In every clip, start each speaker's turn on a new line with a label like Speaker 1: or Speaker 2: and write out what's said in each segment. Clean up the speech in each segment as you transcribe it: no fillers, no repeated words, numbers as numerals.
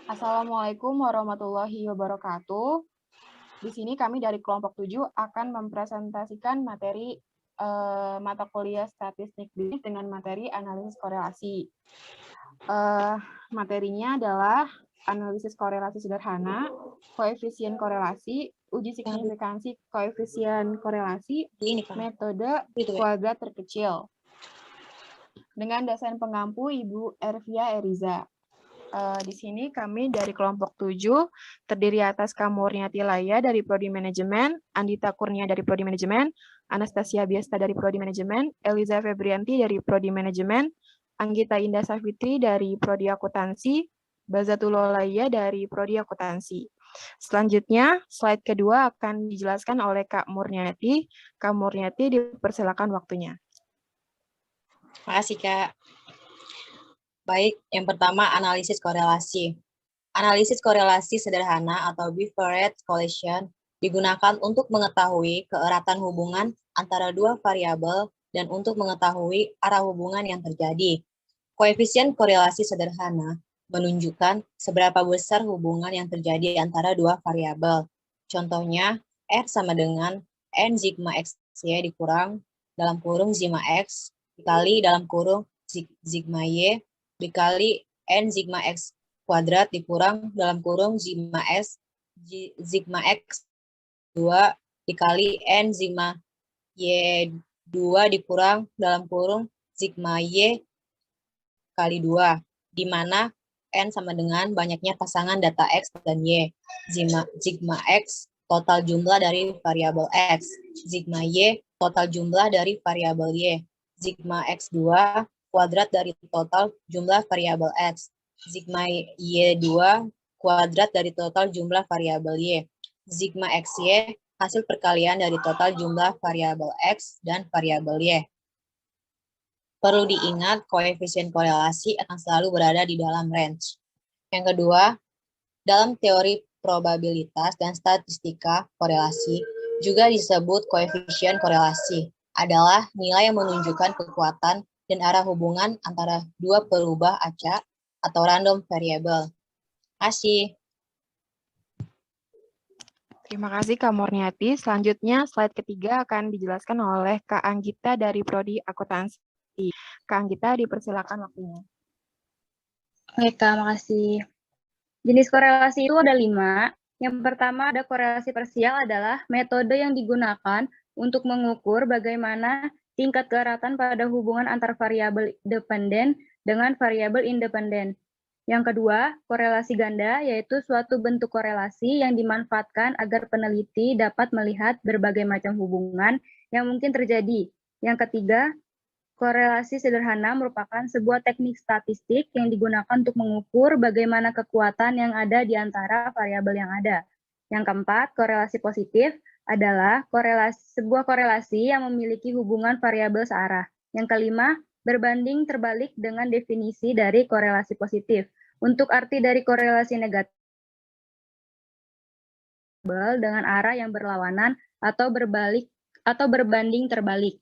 Speaker 1: Assalamualaikum warahmatullahi wabarakatuh. Di sini kami dari kelompok 7 akan mempresentasikan materi mata kuliah statistik bisnis dengan materi analisis korelasi. Materinya adalah analisis korelasi sederhana, koefisien korelasi, uji signifikansi koefisien korelasi, metode kuadrat terkecil. Dengan dosen pengampu Ibu Ervia Eriza. Di sini kami dari kelompok 7 terdiri atas Kamurniati Laya dari Prodi Manajemen, Andita Kurnia dari Prodi Manajemen, Anastasia Biesta dari Prodi Manajemen, Eliza Febrianti dari Prodi Manajemen, Anggita Indah Safitri dari Prodi Akuntansi, Bazatullah Laya dari Prodi Akuntansi. Selanjutnya, slide kedua akan dijelaskan oleh Kak Murniati. Kak Murniati, dipersilakan waktunya.
Speaker 2: Makasih, Kak. Baik, yang pertama analisis korelasi. Analisis korelasi sederhana atau bivariate correlation digunakan untuk mengetahui keeratan hubungan antara dua variabel dan untuk mengetahui arah hubungan yang terjadi. Koefisien korelasi sederhana menunjukkan seberapa besar hubungan yang terjadi antara dua variabel. Contohnya, R sama dengan N sigma XY dikurang dalam kurung sigma X dikali dalam kurung sigma Y dikali N sigma X kuadrat dikurang dalam kurung sigma X 2 dikali N sigma Y 2 dikurang dalam kurung sigma Y kali 2, di mana N sama dengan banyaknya pasangan data X dan Y. Sigma X total jumlah dari variabel X. Sigma Y total jumlah dari variabel Y. Sigma X2 kuadrat dari total jumlah variabel X. Sigma Y2 kuadrat dari total jumlah variabel Y. Sigma XY hasil perkalian dari total jumlah variabel X dan variabel Y. Perlu diingat, koefisien korelasi akan selalu berada di dalam range. Yang kedua, dalam teori probabilitas dan statistika korelasi, juga disebut koefisien korelasi, adalah nilai yang menunjukkan kekuatan dan arah hubungan antara dua perubah acak atau random variable. Terima kasih.
Speaker 1: Terima kasih Kak Murniati. Selanjutnya slide ketiga akan dijelaskan oleh Kak Anggita dari Prodi Akuntansi. Kak Anggita, dipersilakan waktunya.
Speaker 3: Oke Kak, makasih. Jenis korelasi itu ada 5. Yang pertama ada korelasi parsial adalah metode yang digunakan untuk mengukur bagaimana tingkat keeratan pada hubungan antar variabel dependen dengan variabel independen. Yang kedua, korelasi ganda, yaitu suatu bentuk korelasi yang dimanfaatkan agar peneliti dapat melihat berbagai macam hubungan yang mungkin terjadi. Yang ketiga, korelasi sederhana merupakan sebuah teknik statistik yang digunakan untuk mengukur bagaimana kekuatan yang ada di antara variabel yang ada. Yang keempat, korelasi positif adalah sebuah korelasi yang memiliki hubungan variabel searah. Yang kelima, berbanding terbalik dengan definisi dari korelasi positif. Untuk arti dari korelasi negatif dengan arah yang berlawanan atau berbanding terbalik.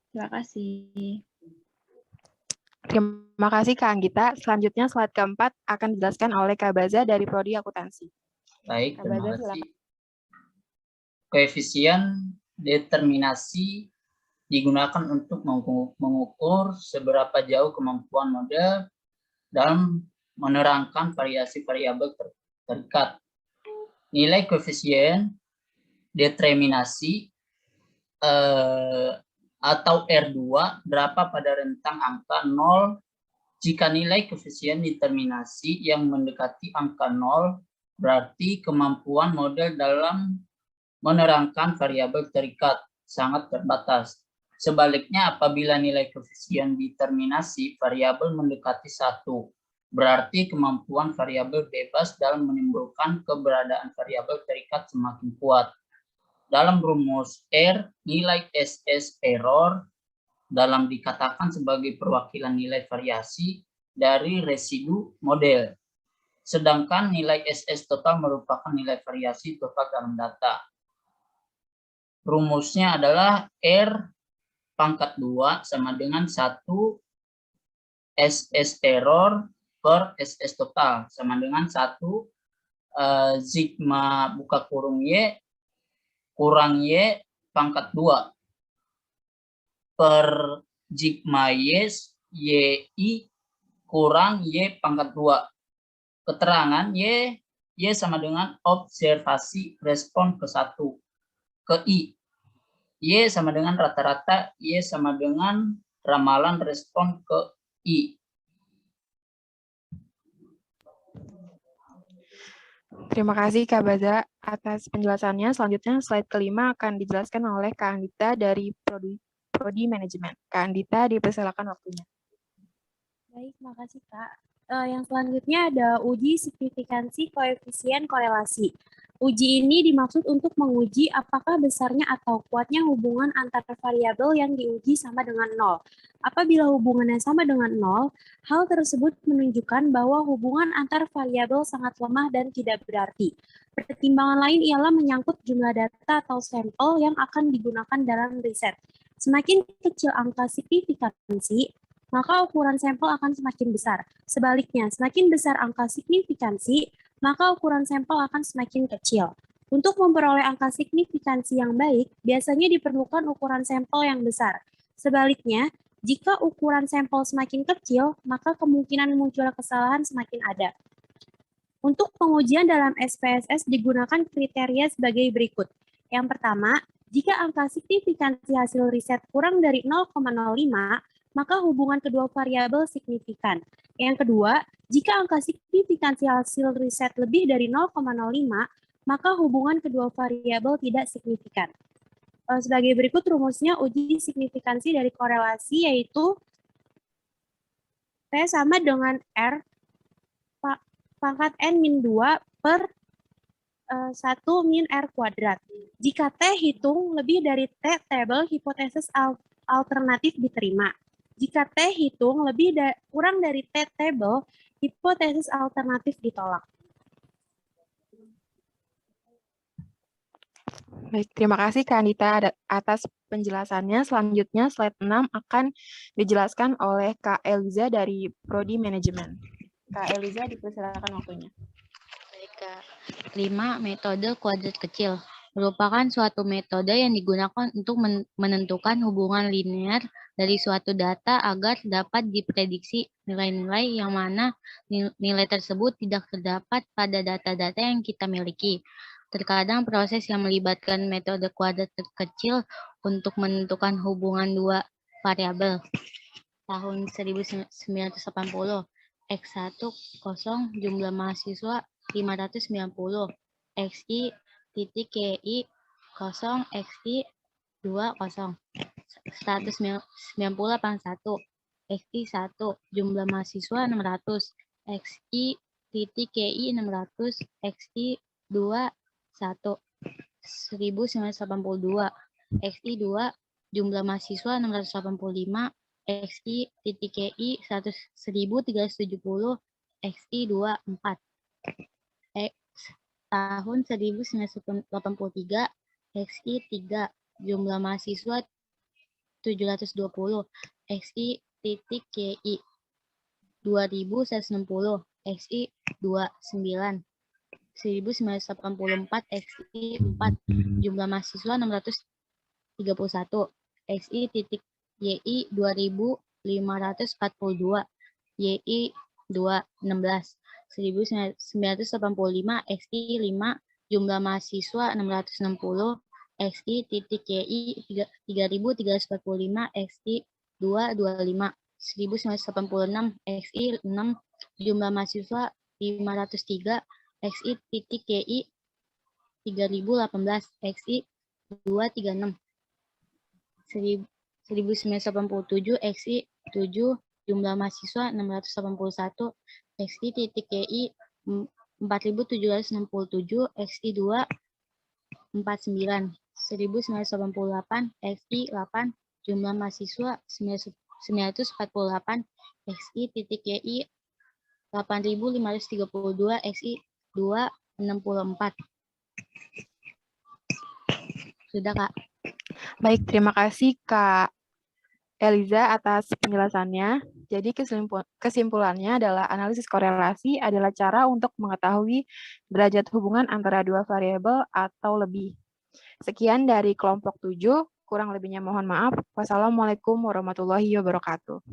Speaker 3: Terima kasih.
Speaker 1: Terima kasih Kak Anggita. Selanjutnya slide keempat akan dijelaskan oleh Kak Baza dari Prodi Akuntansi.
Speaker 4: Baik,
Speaker 1: Kak
Speaker 4: terima
Speaker 1: Baza,
Speaker 4: kasih.
Speaker 1: silakan.
Speaker 4: Koefisien determinasi digunakan untuk mengukur seberapa jauh kemampuan model dalam menerangkan variasi variabel terikat. Nilai koefisien determinasi atau R2 berapa pada rentang angka 0 jika nilai koefisien determinasi yang mendekati angka 0 berarti kemampuan model dalam menerangkan variabel terikat sangat terbatas. Sebaliknya, apabila nilai koefisien determinasi variabel mendekati 1, berarti kemampuan variabel bebas dalam menimbulkan keberadaan variabel terikat semakin kuat. Dalam rumus R, nilai SS error dalam dikatakan sebagai perwakilan nilai variasi dari residu model. Sedangkan nilai SS total merupakan nilai variasi total dalam data. Rumusnya adalah R pangkat 2 sama dengan 1 SS error per SS total sama dengan 1 sigma buka kurung Y kurang Y pangkat 2 per sigma YI kurang Y pangkat 2. Keterangan Y sama dengan observasi respon ke 1 ke I. Y sama dengan rata-rata, Y sama dengan ramalan respon ke I.
Speaker 1: Terima kasih Kak Baza atas penjelasannya. Selanjutnya slide kelima akan dijelaskan oleh Kak Andita dari Prodi Manajemen. Kak Andita, dipersilakan waktunya.
Speaker 5: Baik, makasih Kak. Yang selanjutnya ada uji signifikansi koefisien korelasi. Uji ini dimaksud untuk menguji apakah besarnya atau kuatnya hubungan antar variabel yang diuji sama dengan 0. Apabila hubungannya sama dengan 0, hal tersebut menunjukkan bahwa hubungan antar variabel sangat lemah dan tidak berarti. Pertimbangan lain ialah menyangkut jumlah data atau sampel yang akan digunakan dalam riset. Semakin kecil angka signifikansi, maka ukuran sampel akan semakin besar. Sebaliknya, semakin besar angka signifikansi, maka ukuran sampel akan semakin kecil. Untuk memperoleh angka signifikansi yang baik, biasanya diperlukan ukuran sampel yang besar. Sebaliknya, jika ukuran sampel semakin kecil, maka kemungkinan munculnya kesalahan semakin ada. Untuk pengujian dalam SPSS digunakan kriteria sebagai berikut. Yang pertama, jika angka signifikansi hasil riset kurang dari 0,05, maka hubungan kedua variabel signifikan. Yang kedua, jika angka signifikansi hasil riset lebih dari 0,05, maka hubungan kedua variabel tidak signifikan. Sebagai berikut rumusnya uji signifikansi dari korelasi yaitu T sama dengan R pangkat N-2 per 1 min R kuadrat. Jika T hitung lebih dari T table, hipotesis alternatif diterima. Jika T hitung kurang dari T table, hipotesis alternatif ditolak.
Speaker 1: Baik, terima kasih Kak Andita atas penjelasannya. Selanjutnya slide 6 akan dijelaskan oleh Kak Eliza dari Prodi Manajemen. Kak Eliza, dipersilakan waktunya.
Speaker 6: Baik, Kak. 5. Metode kuadrat kecil merupakan suatu metode yang digunakan untuk menentukan hubungan linear dari suatu data agar dapat diprediksi nilai-nilai yang mana nilai tersebut tidak terdapat pada data-data yang kita miliki. Terkadang proses yang melibatkan metode kuadrat kecil untuk menentukan hubungan dua variabel. Tahun 1980, X1 kosong, jumlah mahasiswa 590, XI titik KI kosong, XI 2 kosong, 191, XI 1, jumlah mahasiswa 600, XI titik KI 600, XI 2 1, 1982, XI 2, jumlah mahasiswa 685, XI titik KI 1370, XI 2 4. Tahun 1983, XI 3, jumlah mahasiswa 720, XI titik KI 2160, XI 2 9. 1984, XI 4, jumlah mahasiswa 631, XI titik YI 2542, YI 2 16. 1985, XI 5, jumlah mahasiswa 660, XI titik YI 3345, XI 2 25. 1986, XI 6, jumlah mahasiswa 503, XI titik KI 3018, XI 236. 1987, XI 7, jumlah mahasiswa 681, XI titik KI 4767, XI 2 49. 1988, XI 8, jumlah mahasiswa 948, XI titik KI 8532, XI 2 64. Sudah, Kak.
Speaker 1: Baik, terima kasih Kak Eliza atas penjelasannya. Jadi kesimpulannya adalah analisis korelasi adalah cara untuk mengetahui derajat hubungan antara dua variabel atau lebih. Sekian dari kelompok 7, kurang lebihnya mohon maaf. Wassalamualaikum warahmatullahi wabarakatuh.